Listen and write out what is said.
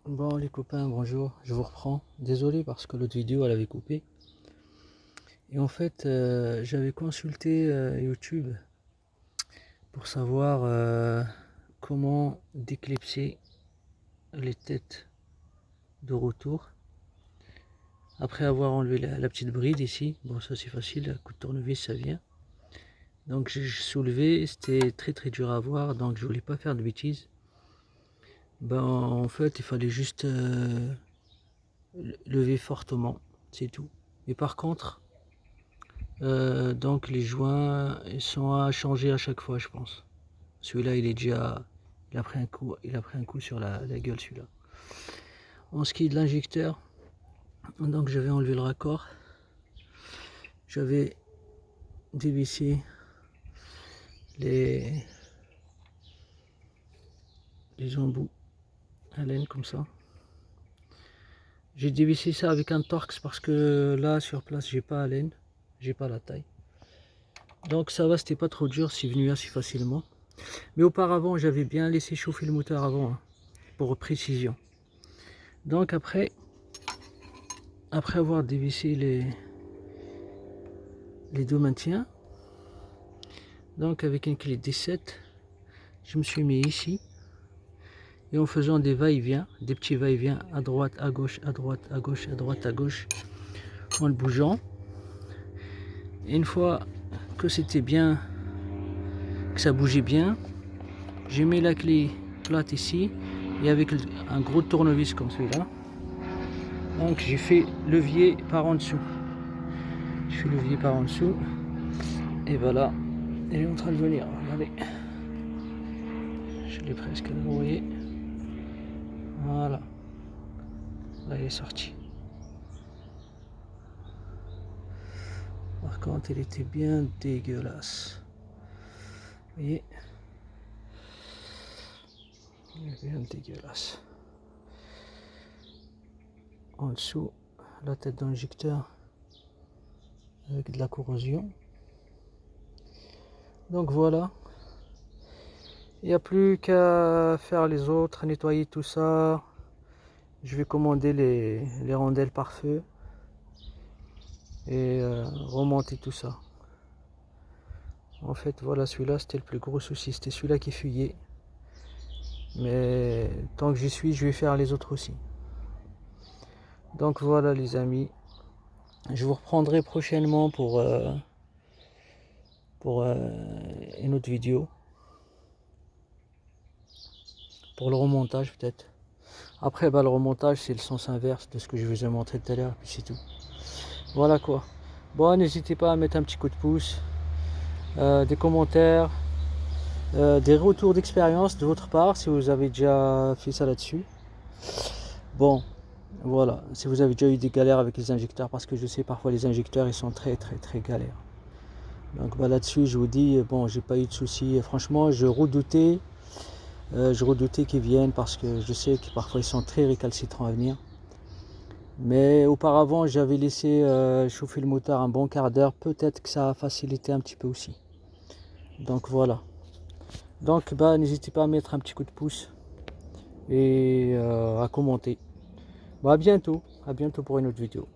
Bon les copains, bonjour, je vous reprends. Désolé parce que l'autre vidéo elle avait coupé. Et en fait, j'avais consulté YouTube pour savoir comment déclipser les têtes de retour. Après avoir enlevé la petite bride ici, bon ça c'est facile, à coup de tournevis ça vient. Donc j'ai soulevé, c'était très dur à voir, donc je voulais pas faire de bêtises. Ben en fait il fallait juste lever fortement, c'est tout. Mais par contre, donc les joints ils sont à changer à chaque fois je pense. Celui-là il est déjà, il a pris un coup sur la gueule celui-là. En ce qui est de l'injecteur, donc j'avais enlevé le raccord, j'avais dévissé les embouts à laine comme ça. J'ai dévissé ça avec un Torx parce que là sur place j'ai pas à laine, j'ai pas la taille. Donc ça va, c'était pas trop dur, c'est venu assez facilement. Mais auparavant j'avais bien laissé chauffer le moteur avant, hein, pour précision. Donc après avoir dévissé les deux maintiens, donc avec une clé D7, je me suis mis ici et en faisant des va-et-vient, des petits va-et-vient à droite, à gauche, à droite, à gauche, à droite, à gauche, en le bougeant. Et une fois que c'était bien, que ça bougeait bien, j'ai mis la clé plate ici et avec un gros tournevis comme celui-là. Donc j'ai fait levier par en dessous. Je fais levier par en dessous et voilà, elle est en train de venir. Regardez, je l'ai presque envoyé. Voilà, là elle est sortie. Par contre, elle était bien dégueulasse. Vous voyez, elle est bien dégueulasse. En dessous, la tête d'injecteur avec de la corrosion. Donc voilà, il n'y a plus qu'à faire les autres, nettoyer tout ça. Je vais commander les rondelles par feu et remonter tout ça. En fait, voilà, celui-là c'était le plus gros souci, c'était celui-là qui fuyait. Mais tant que j'y suis, je vais faire les autres aussi. Donc voilà les amis, je vous reprendrai prochainement pour une autre vidéo. Pour le remontage peut-être. Après le remontage c'est le sens inverse de ce que je vous ai montré tout à l'heure, puis c'est tout. Voilà quoi. Bon, n'hésitez pas à mettre un petit coup de pouce, des commentaires, des retours d'expérience de votre part si vous avez déjà fait ça là-dessus. Bon, voilà, si vous avez déjà eu des galères avec les injecteurs, parce que je sais parfois les injecteurs ils sont très galères. Donc bah, là-dessus je vous dis, bon, j'ai pas eu de soucis. Franchement je redoutais qu'ils viennent parce que je sais que parfois ils sont très récalcitrants à venir. Mais auparavant j'avais laissé chauffer le moteur un bon quart d'heure, peut-être que ça a facilité un petit peu aussi. Donc voilà. Donc bah n'hésitez pas à mettre un petit coup de pouce et à commenter. Bah, à bientôt pour une autre vidéo.